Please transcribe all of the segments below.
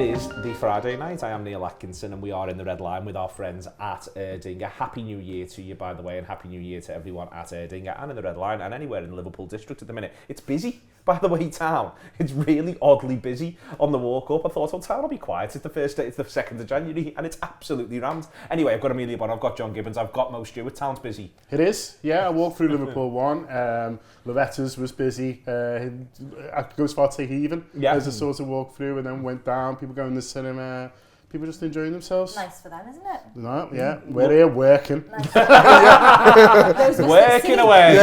is the Friday night. I am Neil Atkinson and we are in the Red Line with our friends at Erdinger. Happy New Year to you, by the way, and Happy New Year to everyone at Erdinger and in the Red Line and anywhere in the Liverpool district at the minute. It's busy, by the way, town. It's really oddly busy on the walk up. I thought, town will be quiet. It's the 2nd of January and it's absolutely rammed. Anyway, I've got Emilia Bona, I've got John Gibbons, I've got Mo Stewart. Town's busy. It is, yeah. I walked through Liverpool 1. Loretta's was busy. I could go as far to take even as a sort of walk through, and then went down. People going to the cinema. People just enjoying themselves. Nice for them, isn't it? No, yeah. We're here working. Nice. Working away.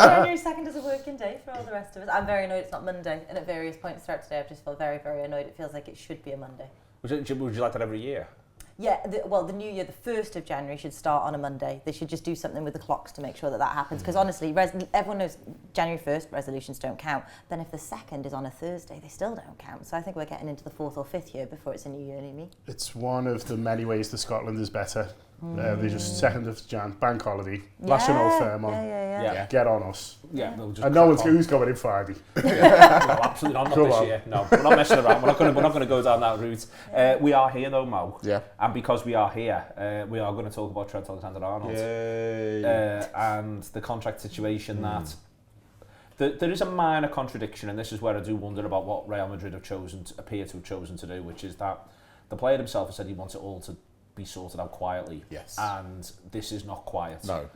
January 2nd is a working day for all the rest of us. I'm very annoyed it's not Monday, and at various points throughout today I've just felt very, very annoyed. It feels like it should be a Monday. Would you like that every year? Yeah, the new year, the 1st of January should start on a Monday. They should just do something with the clocks to make sure that happens. Because honestly, everyone knows January 1st resolutions don't count. Then if the 2nd is on a Thursday, they still don't count. So I think we're getting into the 4th or 5th year before it's a new year, Amy. It's one of the many ways that Scotland is better. They just 2nd of Jan, bank holiday. Lash an old firm on. Yeah. Get on us. Yeah, we'll just and no one's who's going in Friday. No, absolutely not this year. No, we're not messing around. We're not going to go down that route. We are here though, Mo. Yeah. And because we are here, we are going to talk about Trent Alexander-Arnold. And the contract situation that there is a minor contradiction, and this is where I do wonder about what Real Madrid appear to have chosen to do, which is that the player himself has said he wants it all to be sorted out quietly. Yes. And this is not quiet. No.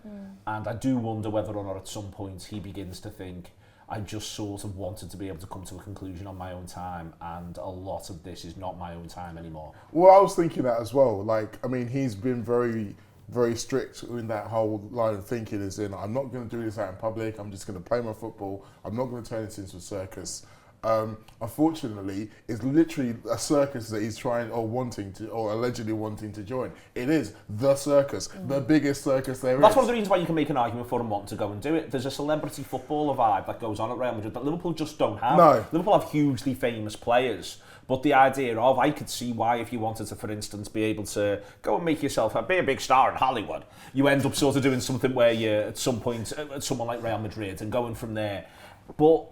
And I do wonder whether or not at some point he begins to think, I just sort of wanted to be able to come to a conclusion on my own time, and a lot of this is not my own time anymore. Well, I was thinking that as well. Like, I mean, he's been very, very strict in that whole line of thinking, as in, I'm not going to do this out in public, I'm just going to play my football, I'm not going to turn this into a circus. Unfortunately, it's literally a circus that he's trying or allegedly wanting to join. It is the circus, the biggest circus there is. That's one of the reasons why you can make an argument for him wanting to go and do it. There's a celebrity footballer vibe that goes on at Real Madrid that Liverpool just don't have. No. Liverpool have hugely famous players, but the idea of, I could see why if you wanted to, for instance, be able to go and make yourself be a big star in Hollywood, you end up sort of doing something where you're at some point at someone like Real Madrid and going from there. But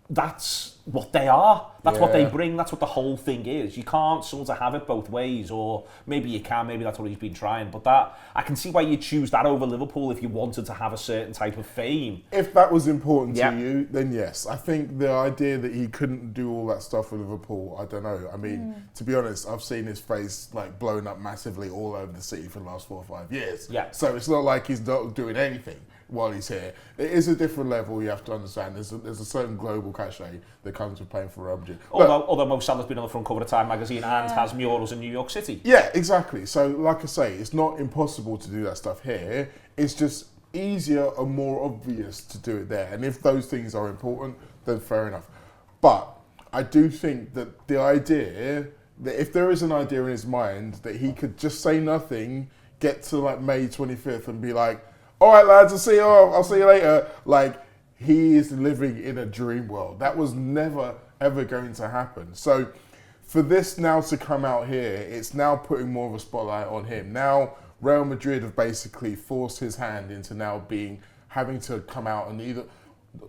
that's what they are. That's what they bring. That's what the whole thing is. You can't sort of have it both ways, or maybe you can. Maybe that's what he's been trying. But that, I can see why you choose that over Liverpool if you wanted to have a certain type of fame. If that was important to you, then yes. I think the idea that he couldn't do all that stuff with Liverpool, I don't know. I mean, to be honest, I've seen his face like blown up massively all over the city for the last 4 or 5 years. Yeah. So it's not like he's not doing anything while he's here. It is a different level, you have to understand. There's a certain global cachet that comes with playing for Real Madrid. Although Mo Salah's been on the front cover of Time magazine and has murals in New York City. Yeah, exactly. So, like I say, it's not impossible to do that stuff here. It's just easier and more obvious to do it there. And if those things are important, then fair enough. But I do think that the idea, that if there is an idea in his mind that he could just say nothing, get to like May 25th and be like, all right, lads, I'll see you later. Like, he is living in a dream world. That was never, ever going to happen. So for this now to come out here, it's now putting more of a spotlight on him. Now, Real Madrid have basically forced his hand into now having to come out and either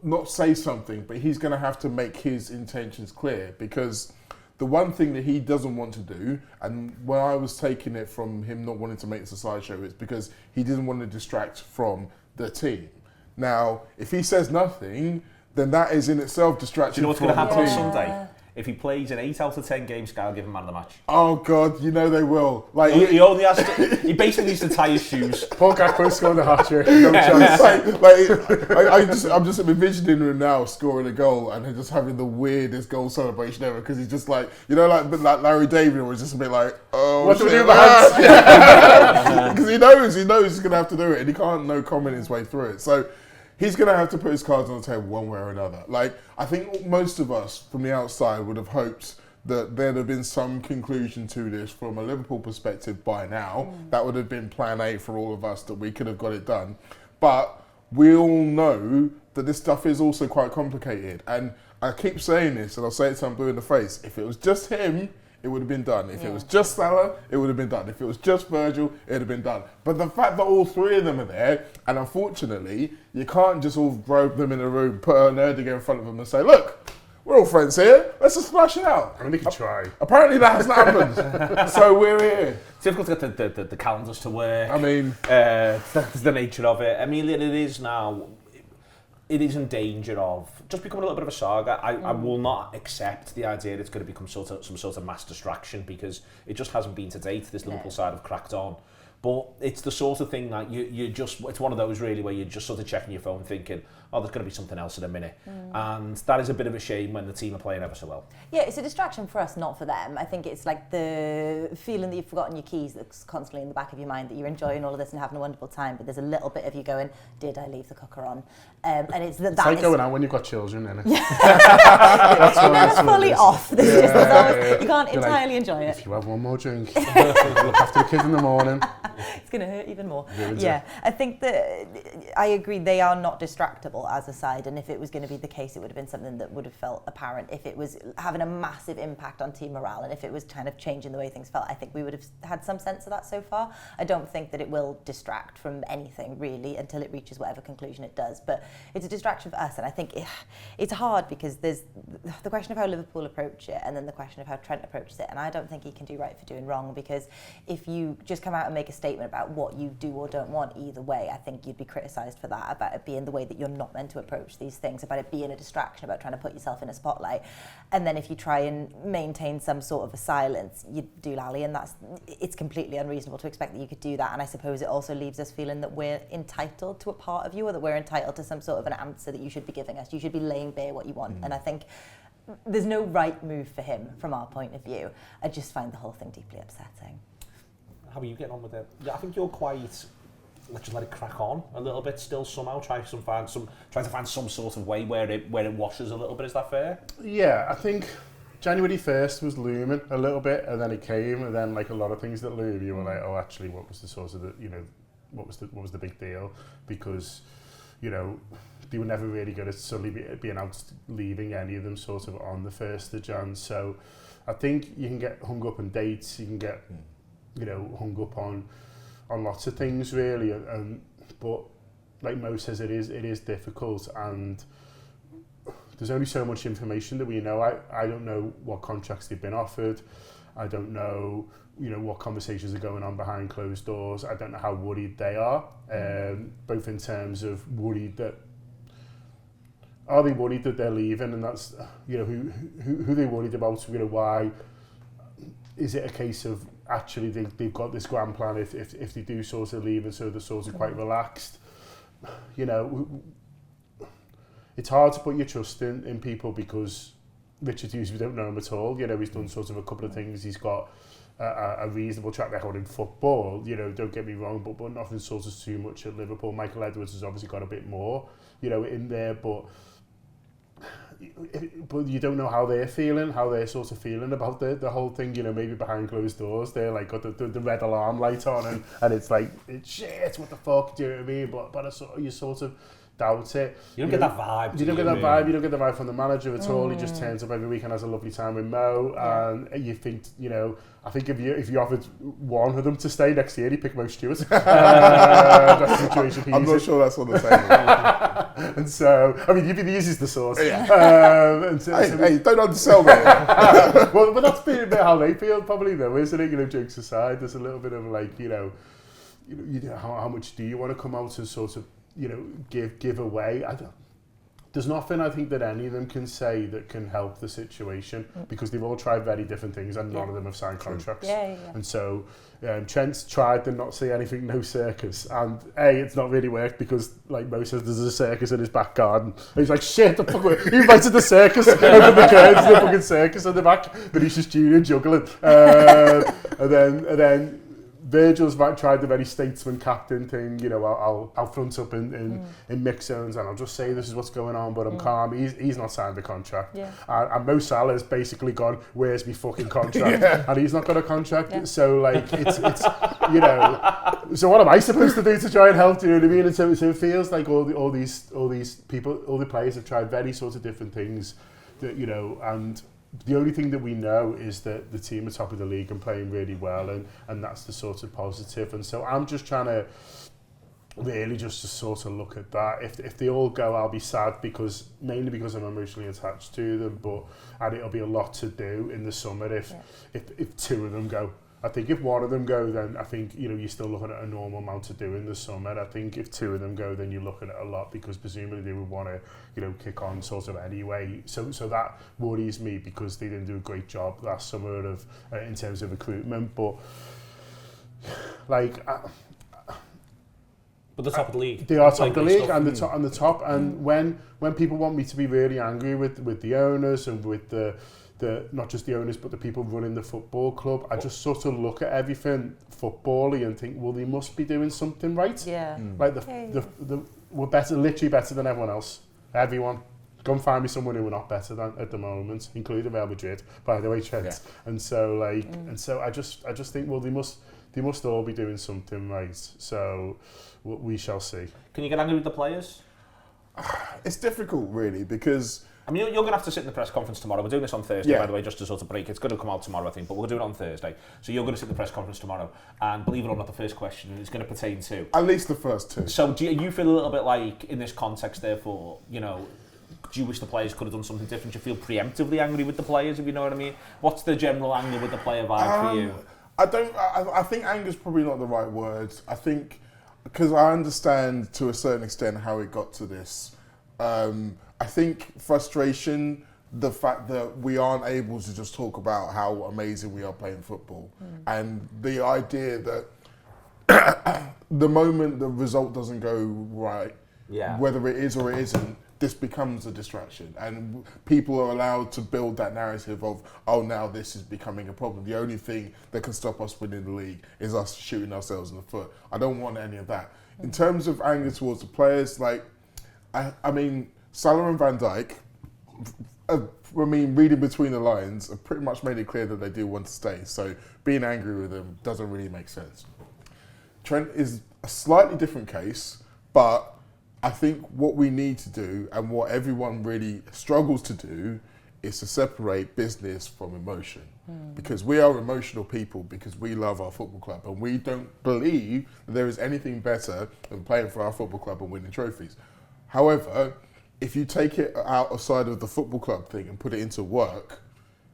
not say something, but he's going to have to make his intentions clear, because the one thing that he doesn't want to do, and when I was taking it from him not wanting to make this a sideshow, it's because he didn't want to distract from the team. Now, if he says nothing, then that is in itself distraction. Do you know what's going to happen on Sunday? If he plays in 8 out of 10 games, Sky will give him man of the match. Oh God, you know they will. Like he only has to. He basically needs to tie his shoes. Paul Gakpo scored a hat-trick. No chance. I'm just envisioning him now scoring a goal and just having the weirdest goal celebration ever, because he's just like, you know, like Larry David was just a bit like, oh, what do we do with because he knows he's going to have to do it, and he can't no comment his way through it. So he's going to have to put his cards on the table one way or another. Like, I think most of us from the outside would have hoped that there'd have been some conclusion to this from a Liverpool perspective by now. That would have been plan A for all of us, that we could have got it done. But we all know that this stuff is also quite complicated. And I keep saying this, and I'll say it till I'm blue in the face. If it was just him, it would have been done. If it was just Salah, it would have been done. If it was just Virgil, it would have been done. But the fact that all three of them are there, and unfortunately, you can't just all throw them in a room, put an Erdinger in front of them and say, look, we're all friends here. Let's just smash it out. And they can try. Apparently that hasn't happened. So we're here. It's difficult to get the calendars to work. I mean, that's the nature of it. Amelia, it is in danger of just becoming a little bit of a saga. I will not accept the idea that it's going to become some sort of mass distraction, because it just hasn't been to date. This Liverpool side have cracked on. But it's the sort of thing that you just, it's one of those really where you're just sort of checking your phone thinking, oh, there's going to be something else in a minute. And that is a bit of a shame when the team are playing ever so well. Yeah, it's a distraction for us, not for them. I think it's like the feeling that you've forgotten your keys that's constantly in the back of your mind, that you're enjoying all of this and having a wonderful time, but there's a little bit of you going, did I leave the cooker on? And it's it's like going out when you've got children, isn't it? That's never fully off. You can't entirely enjoy it. If you have one more drink, look after the kids in the morning. It's going to hurt even more. Yeah, I think that I agree, they are not distractible as a side, and if it was going to be the case, it would have been something that would have felt apparent. If it was having a massive impact on team morale, and if it was kind of changing the way things felt, I think we would have had some sense of that so far. I don't think that it will distract from anything really until it reaches whatever conclusion it does, but it's a distraction for us, and I think it's hard because there's the question of how Liverpool approach it, and then the question of how Trent approaches it, and I don't think he can do right for doing wrong, because if you just come out and make a statement about what you do or don't want either way, I think you'd be criticised for that, about it being the way that you're not meant to approach these things, about it being a distraction, about trying to put yourself in a spotlight. And then if you try and maintain some sort of a silence, you do lally, and it's completely unreasonable to expect that you could do that. And I suppose it also leaves us feeling that we're entitled to a part of you, or that we're entitled to some sort of an answer that you should be giving us. You should be laying bare what you want. And I think there's no right move for him from our point of view. I just find the whole thing deeply upsetting. How are you getting on with it? Yeah, I think you're quite, let's just let it crack on a little bit still somehow, trying to find some sort of way where it washes a little bit. Is that fair? Yeah, I think January 1st was looming a little bit, and then it came, and then like a lot of things that loom, you were like, oh, actually, what was the sort of what was the big deal? Because, they were never really good at suddenly being out leaving any of them sort of on the 1st of Jan. So I think you can get hung up on dates, you can get hung up on lots of things really, but like Mo says, it is difficult, and there's only so much information that we know. I don't know what contracts they've been offered. I don't know what conversations are going on behind closed doors. I don't know how worried they are, both in terms of are they worried that they're leaving, and that's who they worried about, why. Is it a case of actually they've got this grand plan if they do sort of leave, and so they're sort of quite relaxed? It's hard to put your trust in people, because Richard Hughes, we don't know him at all. He's done sort of a couple of things. He's got a reasonable track record in football, don't get me wrong, but nothing sort of too much at Liverpool. Michael Edwards has obviously got a bit more, in there, but you don't know how they're sort of feeling about the whole thing, maybe behind closed doors they're like got the red alarm light on, and it's like, it's shit, what the fuck, do you know what I mean? But you sort of doubt it. You don't get that vibe. You don't get that vibe. You don't get the vibe from the manager at all. He just turns up every week and has a lovely time with Mo, and you think, I think if you offered one of them to stay next year, he'd pick Mo Stewart. That's the situation I'm not sure that's on the table. And so, I mean, you'd be the easiest to source. Yeah. Hey, don't undersell me. Well, but that's been a bit how they feel, probably, though, isn't it? Jokes aside, there's a little bit of like, how much do you want to come out and sort of, give away? There's nothing I think that any of them can say that can help the situation, because they've all tried very different things, and none of them have signed contracts. Yeah. And so Trent's tried to not say anything, no circus, and it's not really worked, because like Mo says, there's a circus in his back garden. And he's like, shit, the fuck, he invited the circus, open the curtains, the fucking circus in the back, Vinicius Junior juggling, and then Virgil's tried the very statesman captain thing, I'll front up in mix zones, and I'll just say this is what's going on, but I'm calm. He's not signed the contract. Yeah. And Mo Salah's basically gone, where's my fucking contract? And he's not got a contract. Yeah. So like, it's so what am I supposed to do to try and help? Do you know what I mean? And so it feels like all these people, all the players have tried very sort of different things, that, and the only thing that we know is that the team are top of the league and playing really well, and that's the sort of positive. And so I'm just trying to really just to sort of look at that. If they all go, I'll be sad mainly because I'm emotionally attached to them. And it'll be a lot to do in the summer if two of them go. I think if one of them go, then I think you're still looking at a normal amount to do in the summer. I think if two of them go, then you're looking at a lot because presumably they would want to kick on sort of anyway. So that worries me because they didn't do a great job last summer in terms of recruitment. But like. But the top of the league. They are top of the league and the top. And when people want me to be really angry with the owners and with the not just the owners but the people running the football club, I just sort of look at everything football-y and think, well, they must be doing something right. Yeah. Like we're literally better than everyone else. Everyone. Go and find me someone who we're not better than at the moment, including Real Madrid, by the way, Trent. Yeah. And so I just think, well, they must all be doing something right. So we shall see. Can you get angry with the players? It's difficult, really, because... I mean, you're going to have to sit in the press conference tomorrow. We're doing this on Thursday, by the way, just to sort of break. It's going to come out tomorrow, I think, but we'll do it on Thursday. So you're going to sit in the press conference tomorrow, and believe it or not, the first question is going to pertain to... At least the first two. So do you feel a little bit like, in this context, therefore, do you wish the players could have done something different? Do you feel preemptively angry with the players, if you know what I mean? What's the general anger with the player vibe for you? I think anger is probably not the right word. I think, because I understand to a certain extent how it got to this. I think frustration, the fact that we aren't able to just talk about how amazing we are playing football. And the idea that the moment the result doesn't go right, whether it is or it isn't, this becomes a distraction, and people are allowed to build that narrative of, oh, now this is becoming a problem. The only thing that can stop us winning the league is us shooting ourselves in the foot. I don't want any of that. In terms of anger towards the players, like, I mean, Salah and Van Dijk, reading between the lines, have pretty much made it clear that they do want to stay. So being angry with them doesn't really make sense. Trent is a slightly different case, but I think what we need to do, and what everyone really struggles to do, is to separate business from emotion. Because we are emotional people, because we love our football club, and we don't believe that there is anything better than playing for our football club and winning trophies. However, if you take it outside of the football club thing and put it into work,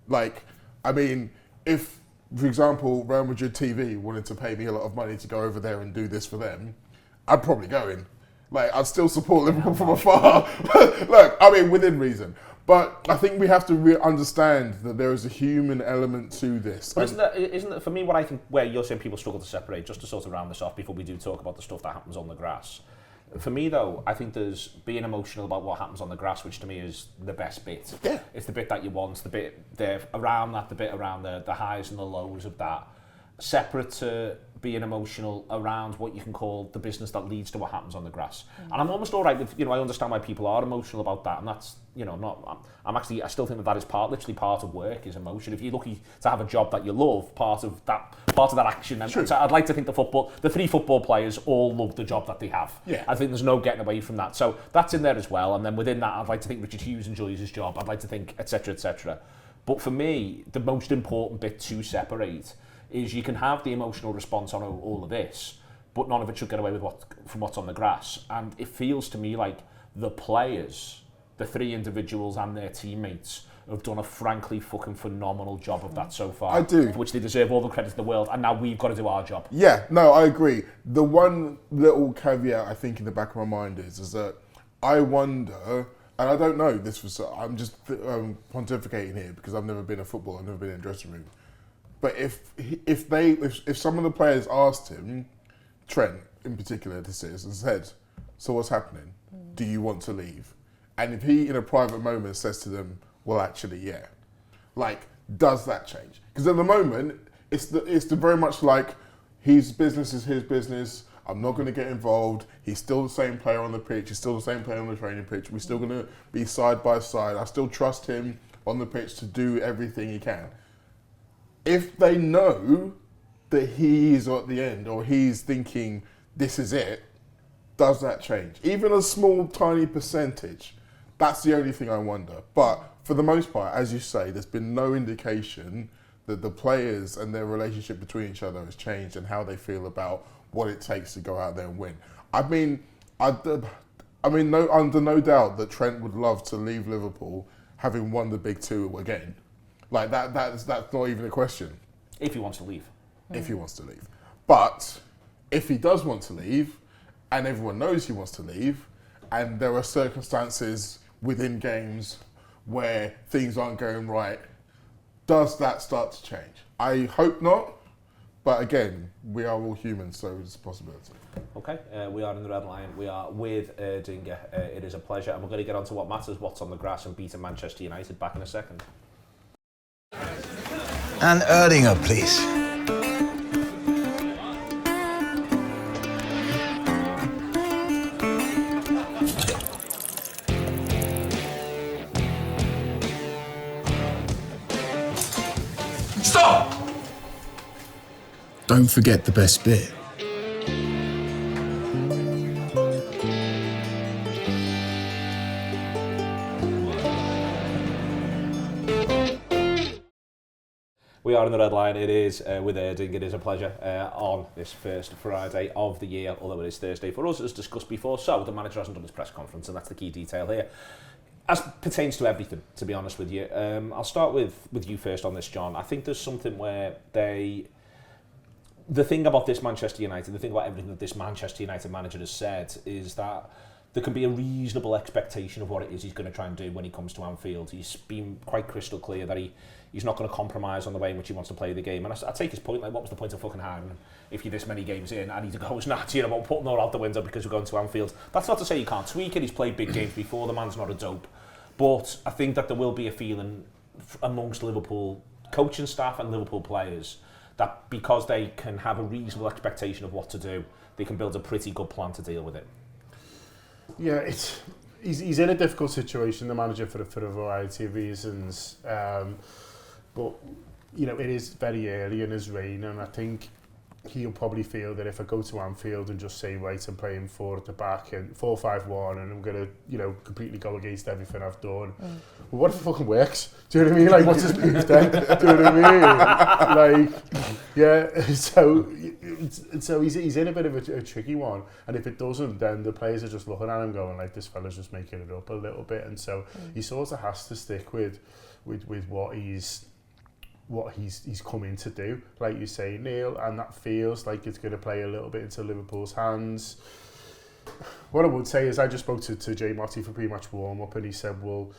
like, I mean, if, for example, Real Madrid TV wanted to pay me a lot of money to go over there and do this for them, I'd probably go in. Like, I'd still support Liverpool from afar. Look, I mean, within reason. But I think we have to understand that there is a human element to this. But isn't that, for me, what I think, where you're saying people struggle to separate, just to sort of round this off before we do talk about the stuff that happens on the grass. For me, though, I think there's being emotional about what happens on the grass, which to me is the best bit. Yeah. It's the bit that you want, the bit around the highs and the lows of that. Separate to being emotional around what you can call the business that leads to what happens on the grass. And I'm almost all right with, I understand why people are emotional about that, and that's, I still think that is literally part of work, is emotion. If you're lucky to have a job that you love, part of that action, and so I'd like to think the three football players all love the job that they have. Yeah. I think there's no getting away from that. So that's in there as well, and then within that, I'd like to think Richard Hughes enjoys his job. I'd like to think, etc., etc. But for me, the most important bit to separate is you can have the emotional response on all of this, but none of it should get away with from what's on the grass. And it feels to me like the players, the three individuals and their teammates, have done a frankly fucking phenomenal job of that so far. I do. For which they deserve all the credit in the world, and now we've got to do our job. Yeah, no, I agree. The one little caveat I think in the back of my mind is that I wonder, and I don't know, I'm just pontificating here because I've never been a footballer, I've never been in a dressing room. But if some of the players asked him, Trent in particular, this is, and said, so what's happening? Do you want to leave? And if he, in a private moment, says to them, well, actually, yeah. Like, does that change? Because at the moment, it's very much like his business is his business. I'm not going to get involved. He's still the same player on the pitch. He's still the same player on the training pitch. We're still going to be side by side. I still trust him on the pitch to do everything he can. If they know that he's at the end, or he's thinking, this is it, does that change? Even a small, tiny percentage, that's the only thing I wonder. But for the most part, as you say, there's been no indication that the players and their relationship between each other has changed and how they feel about what it takes to go out there and win. under no doubt that Trent would love to leave Liverpool having won the big two again. Like that's not even a question. If he wants to leave. If he wants to leave. But if he does want to leave, and everyone knows he wants to leave, and there are circumstances within games where things aren't going right, does that start to change? I hope not, but again, we are all humans, so it's a possibility. Okay, we are in the Red Lion. We are with Erdinger. It is a pleasure, and we're going to get on to what matters, what's on the grass, and beating Manchester United back in a second. And Erdinger, please. Stop! Don't forget the best bit. We are in the Red Line. It is with Erdinger. It is a pleasure on this first Friday of the year, although it is Thursday for us, as discussed before. So the manager hasn't done his press conference, and that's the key detail here. As pertains to everything, to be honest with you, I'll start with you first on this, John. I think there's something where the thing about this Manchester United, the thing about everything that this Manchester United manager has said is that there can be a reasonable expectation of what it is he's going to try and do when he comes to Anfield. He's been quite crystal clear that he's not going to compromise on the way in which he wants to play the game. And I take his point, like, what was the point of fucking hiring him if you're this many games in and he goes, nah, you know, putting all out the window because we're going to Anfield. That's not to say you can't tweak it. He's played big games before. The man's not a dope. But I think that there will be a feeling amongst Liverpool coaching staff and Liverpool players that because they can have a reasonable expectation of what to do, they can build a pretty good plan to deal with it. Yeah, he's in a difficult situation, the manager, for a variety of reasons. But, you know, it is very early in his reign, and I think he'll probably feel that if I go to Anfield and just say, right, I'm playing 4 at the back and 4-5-1 and I'm going to, you know, completely go against everything I've done. Well, what if it fucking works? Do you know what I mean? Like, what's his proof then? Do you know what I mean? Like, yeah, so he's in a bit of a tricky one. And if it doesn't, then the players are just looking at him going, like, this fella's just making it up a little bit. And so he sort of has to stick with what he's come in to do, like you say, Neil, and that feels like it's going to play a little bit into Liverpool's hands. What I would say is I just spoke to Jay Motti for pretty-much warm-up, and he said, well,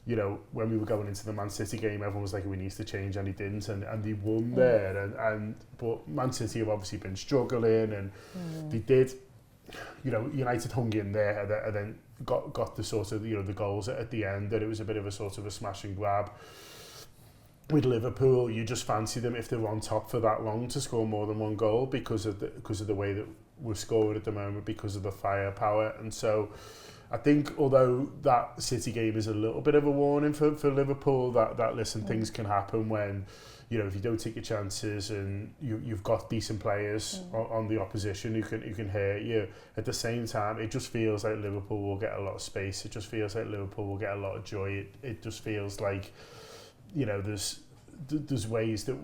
you know, when we were going into the Man City game, everyone was like, we need to change, and he didn't, and he won there, but Man City have obviously been struggling, and they did, you know, United hung in there, and then got the sort of, you know, the goals at the end, and it was a bit of a sort of a smash and grab. With Liverpool, you just fancy them if they're on top for that long to score more than one goal because of the way that we're scoring at the moment, because of the firepower. And so I think although that City game is a little bit of a warning for Liverpool, that listen, things can happen when, you know, if you don't take your chances and you've got decent players on the opposition who can hurt you. At the same time, it just feels like Liverpool will get a lot of space. It just feels like Liverpool will get a lot of joy. It just feels like, you know, there's ways that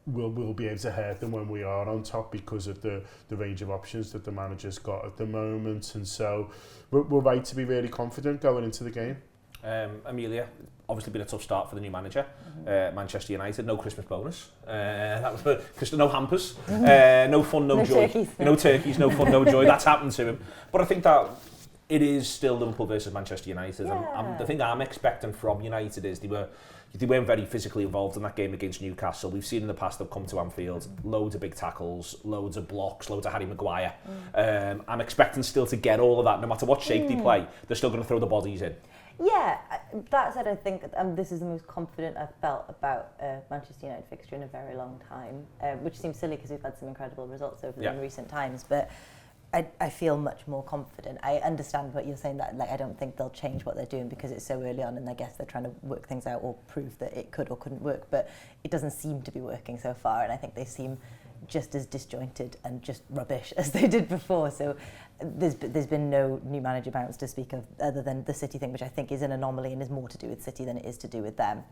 we'll be able to hurt them when we are on top because of the range of options that the manager's got at the moment. And so we're right to be really confident going into the game. Emilia, obviously been a tough start for the new manager. Manchester United, no Christmas bonus. That was no hampers, no fun, no joy. Turkeys. No turkeys, no fun, no joy. That's happened to him. But I think that it is still Liverpool versus Manchester United. Yeah. And the thing I'm expecting from United is they weren't very physically involved in that game against Newcastle. We've seen in the past they've come to Anfield, loads of big tackles, loads of blocks, loads of Harry Maguire. I'm expecting still to get all of that, no matter what shape they play, they're still going to throw the bodies in. Yeah, that said, I think this is the most confident I've felt about Manchester United fixture in a very long time, which seems silly because we've had some incredible results over in recent times, but I feel much more confident. I understand what you're saying, that like I don't think they'll change what they're doing because it's so early on and I guess they're trying to work things out or prove that it could or couldn't work, but it doesn't seem to be working so far, and I think they seem just as disjointed and just rubbish as they did before. So there's been no new manager bounce to speak of other than the City thing, which I think is an anomaly and is more to do with City than it is to do with them.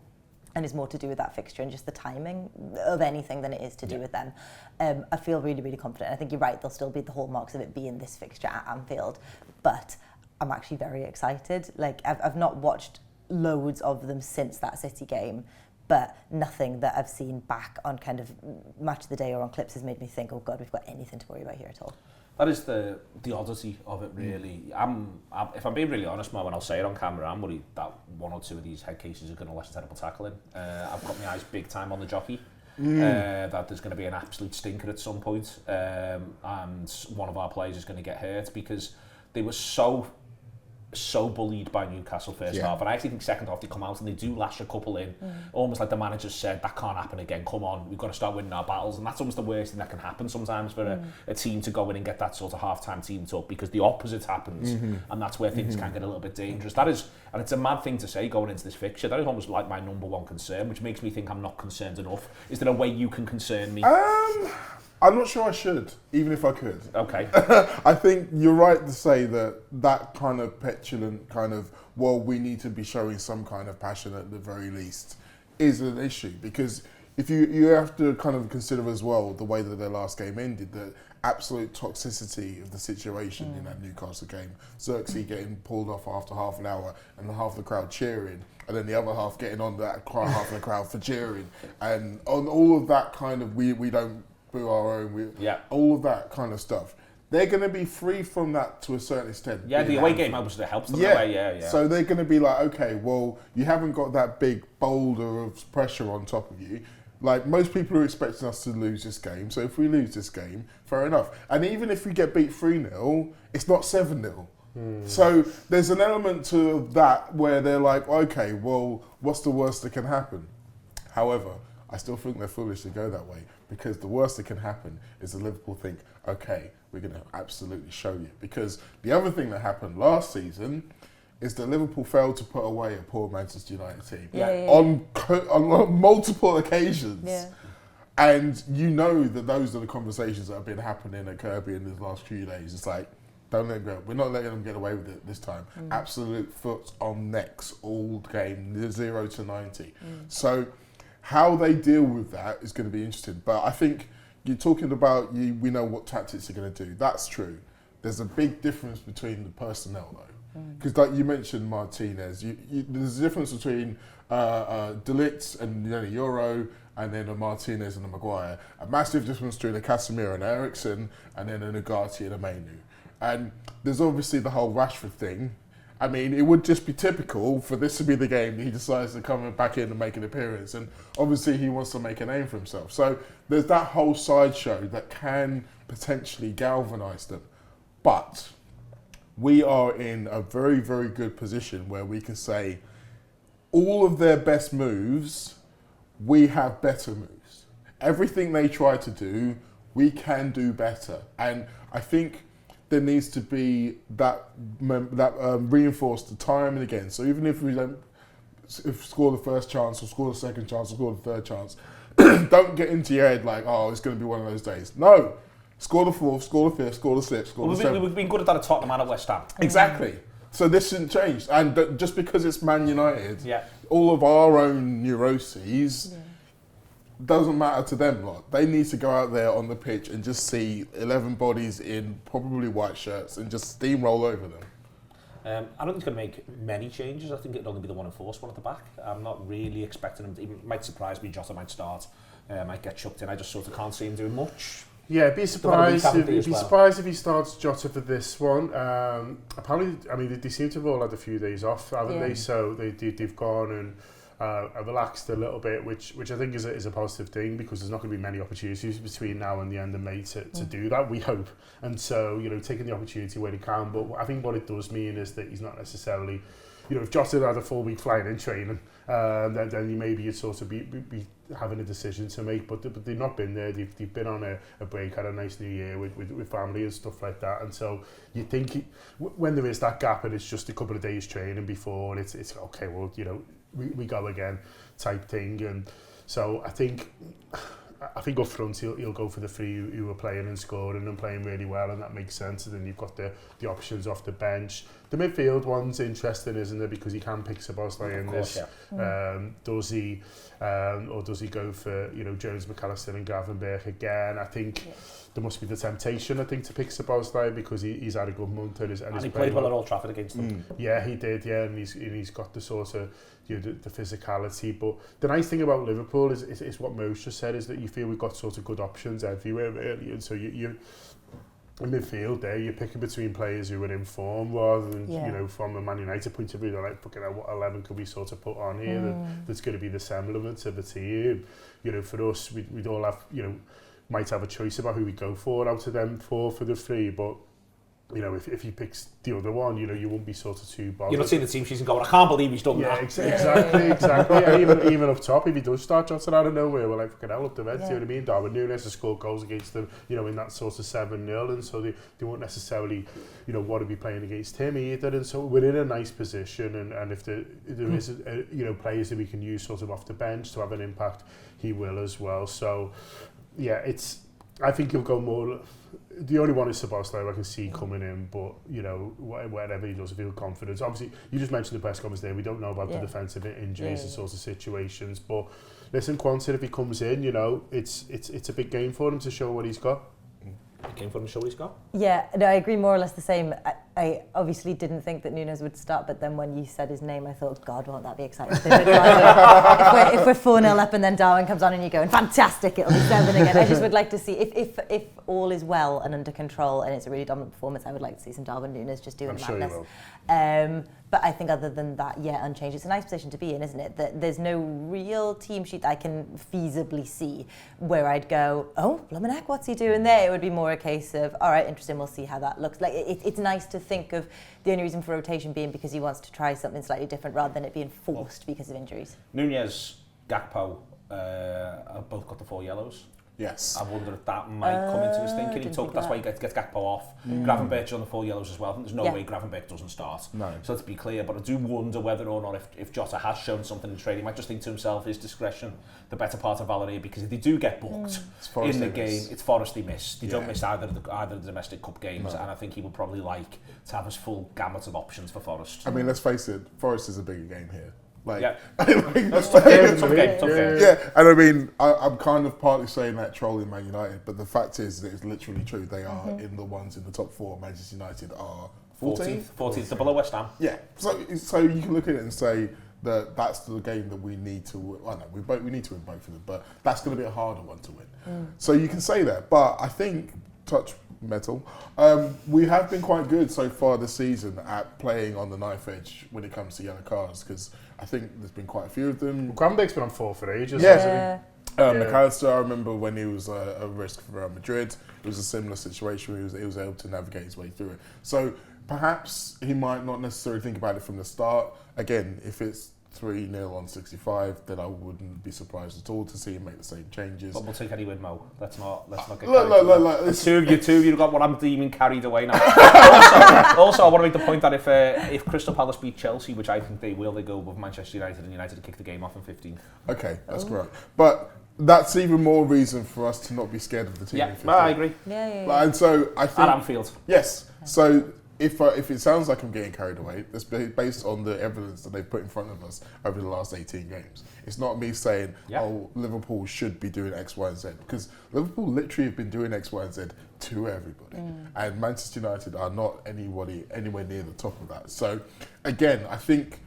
and is more to do with that fixture and just the timing of anything than it is to do with them. I feel really, really confident. I think you're right, there'll still be the hallmarks of it being this fixture at Anfield, but I'm actually very excited. Like, I've not watched loads of them since that City game, but nothing that I've seen back on kind of Match of the Day or on clips has made me think, oh God, we've got anything to worry about here at all. That is the oddity of it, really. If I'm being really honest, Mo, and I'll say it on camera, I'm worried that one or two of these head cases are going to let a terrible tackle in. I've got my eyes big time on the jockey. That there's going to be an absolute stinker at some point, and one of our players is going to get hurt, because they were so bullied by Newcastle first half, and I actually think second half they come out and they do lash a couple in, almost like the manager said, that can't happen again, come on, we've got to start winning our battles. And that's almost the worst thing that can happen sometimes for a team to go in and get that sort of half-time team talk, because the opposite happens, and that's where things can get a little bit dangerous. That is, and it's a mad thing to say going into this fixture, that is almost like my number one concern, which makes me think I'm not concerned enough. Is there a way you can concern me? I'm not sure I should, even if I could. Okay. I think you're right to say that kind of petulant kind of, well, we need to be showing some kind of passion at the very least, is an issue. Because if you have to kind of consider as well the way that their last game ended, the absolute toxicity of the situation in that Newcastle game. Xerxes getting pulled off after half an hour and half the crowd cheering, and then the other half getting on that half of the crowd for cheering. And on all of that kind of, we don't our own, all of that kind of stuff. They're going to be free from that to a certain extent. Yeah, the away game obviously helps them. Yeah. So they're going to be like, okay, well, you haven't got that big boulder of pressure on top of you. Like, most people are expecting us to lose this game, so if we lose this game, fair enough. And even if we get beat 3-0, it's not 7-0. So there's an element to that where they're like, okay, well, what's the worst that can happen? However, I still think they're foolish to go that way, because the worst that can happen is that Liverpool think, okay, we're going to absolutely show you. Because the other thing that happened last season is that Liverpool failed to put away a poor Manchester United team on multiple occasions. Yeah. And you know that those are the conversations that have been happening at Kirby in the last few days. It's like, don't let them go. We're not letting them get away with it this time. Absolute foot on necks all game, 0 to 90. So how they deal with that is going to be interesting. But I think you're talking about, we know what tactics are going to do. That's true. There's a big difference between the personnel, though. Because like you mentioned Martinez, there's a difference between De Ligt and Euro, and then a Martinez and a Maguire. A massive difference between a Casemiro and Eriksen, and then a Nugati and a Mainu. And there's obviously the whole Rashford thing. I mean, it would just be typical for this to be the game that he decides to come back in and make an appearance. And obviously he wants to make a name for himself. So there's that whole sideshow that can potentially galvanise them. But we are in a very, very good position where we can say all of their best moves, we have better moves. Everything they try to do, we can do better. And I think there needs to be that reinforced time and again. So even if we don't score the first chance or score the second chance or score the third chance, don't get into your head like, oh, it's going to be one of those days. No. Score the fourth, score the fifth, score the sixth, score the seventh. We've been good at that at Tottenham and at West Ham. Exactly. So this shouldn't change. And just because it's Man United, all of our own neuroses doesn't matter to them lot. They need to go out there on the pitch and just see 11 bodies in probably white shirts and just steamroll over them. I don't think he's going to make many changes. I think it'll only be the one enforced one at the back. I'm not really expecting him to. It might surprise me. Jota might start, might get chucked in. I just sort of can't see him doing much. Yeah, be surprised if he starts Jota for this one. Apparently, I mean, they seem to have all had a few days off, haven't they? So they've gone and relaxed a little bit, which I think is a positive thing, because there's not going to be many opportunities between now and the end of May to do that, we hope. And so, taking the opportunity when he can. But I think what it does mean is that he's not necessarily, if Jota had a full week flying in training, then maybe you'd sort of be having a decision to make. But they've not been there. They've been on a break, had a nice New Year with family and stuff like that. And so you think when there is that gap and it's just a couple of days training before, it's okay, well, we go again type thing. And so I think I think up front he'll go for the three who are playing and scoring and playing really well, and that makes sense. And then you've got the options off the bench. The midfield one's interesting, isn't it? Because he can pick Szoboszlai in this. Does he, or does he go for Jones, McAllister, and Gravenberch again? I think there must be the temptation, I think, to pick Szoboszlai because he's had a good month and he played well at Old Trafford against them. Yeah, he did. Yeah, and he's got the sort of the physicality. But the nice thing about Liverpool is what Mo just said, is that you feel we've got sort of good options everywhere, really. And so you in midfield there, you're picking between players who are in form rather than, from a Man United point of view, they're like, fucking hell, what 11 could we sort of put on here that's going to be the semblance of the team. For us, we'd all have, might have a choice about who we go for out of them for the three, but if he picks the other one, you won't be sort of too bothered. You're not seeing the team sheets and going, I can't believe he's done that. Exactly. And even up top, if he does start Johnson out of nowhere, we're like, fucking hell, up the red, you know what I mean? Darwin Núñez has scored goals against them, in that sort of 7-0, and so they won't necessarily, want to be playing against him either, and so we're in a nice position, and if there is, players that we can use sort of off the bench to have an impact, he will as well. So, yeah, I think he'll go more. The only one is Szoboszlai I can see coming in, but whatever he does, I feel confidence. Obviously, you just mentioned the press conference there. We don't know about the defensive injuries and sorts of situations, but listen, Quansah, if he comes in, it's a big game for him to show what he's got. Big game for him to show what he's got. Yeah, no, I agree more or less the same. I obviously didn't think that Núñez would start, but then when you said his name, I thought, God, won't that be exciting? if we're 4-0 up and then Darwin comes on and you're going, fantastic, it'll be 7 again. I just would like to see, if all is well and under control and it's a really dominant performance, I would like to see some Darwin Núñez just doing madness. Sure, but I think other than that, unchanged. It's a nice position to be in, isn't it? That there's no real team sheet I can feasibly see where I'd go, oh, blimmin' heck, what's he doing there? It would be more a case of, all right, interesting, we'll see how that looks. Like, it's nice to think of the only reason for rotation being because he wants to try something slightly different rather than it being forced because of injuries. Núñez, Gakpo, have both got the 4 yellows. Yes. I wonder if that might come into his thinking. That's why he gets Gakpo off. Gravenberch on the 4 yellows as well. I think there's no way Gravenberch doesn't start. No. So let's be clear, but I do wonder whether or not if Jota has shown something in training, he might just think to himself, his discretion, the better part of Valeria, because if they do get booked in the game, it's Forest they miss. They don't miss either of the domestic cup games, and I think he would probably like to have his full gamut of options for Forest. I mean, let's face it, Forest is a bigger game here. Tough game. Yeah, and I mean, I'm kind of partly saying that trolling Man United, but the fact is that it's literally true. They are in the ones in the top 4. Manchester United are 14th, they're below West Ham. Yeah, so you can look at it and say that that's the game that we need to win. Well, no, we need to win both of them, but that's going to be a harder one to win. So you can say that, but I think, touch metal, we have been quite good so far this season at playing on the knife edge when it comes to yellow cards, because I think there's been quite a few of them. Gravenberch's been on 4 for ages. McAllister, I remember when he was a risk for Real Madrid, it was a similar situation where he was able to navigate his way through it. So perhaps he might not necessarily think about it from the start. Again, if it's 3-0 on 65, then I wouldn't be surprised at all to see him make the same changes. But we'll take any win, Mo. Let's not get carried away. The two of you got what I'm deeming carried away now. also, I want to make the point that if Crystal Palace beat Chelsea, which I think they will, they go with Manchester United, and United kick the game off in 15th. Okay, that's correct. But that's even more reason for us to not be scared of the team. Yeah, I agree. Yeah. And so I think at Anfield. Yes. So if it sounds like I'm getting carried away, that's based on the evidence that they've put in front of us over the last 18 games. It's not me saying, oh, Liverpool should be doing X, Y, and Z, because Liverpool literally have been doing X, Y, and Z to everybody. And Manchester United are not anywhere near the top of that. So again, I think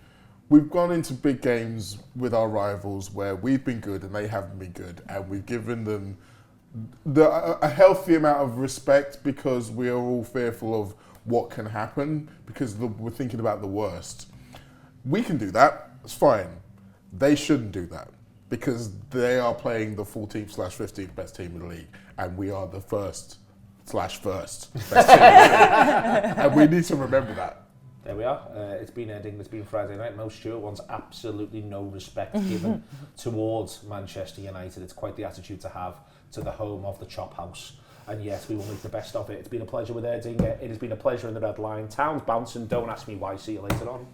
we've gone into big games with our rivals where we've been good and they haven't been good, and we've given them a healthy amount of respect because we are all fearful of what can happen because we're thinking about the worst. We can do that, it's fine. They shouldn't do that because they are playing the 14th/15th best team in the league and we are the 1st/1st best team in the league. And we need to remember that. There we are. It's been Erdinger, it's been Friday night. Mo Stewart wants absolutely no respect given towards Manchester United. It's quite the attitude to have to the home of the Chop House. And yes, we will make the best of it. It's been a pleasure with Erdinger. It has been a pleasure in the Red Line. Town's bouncing. Don't ask me why. See you later on.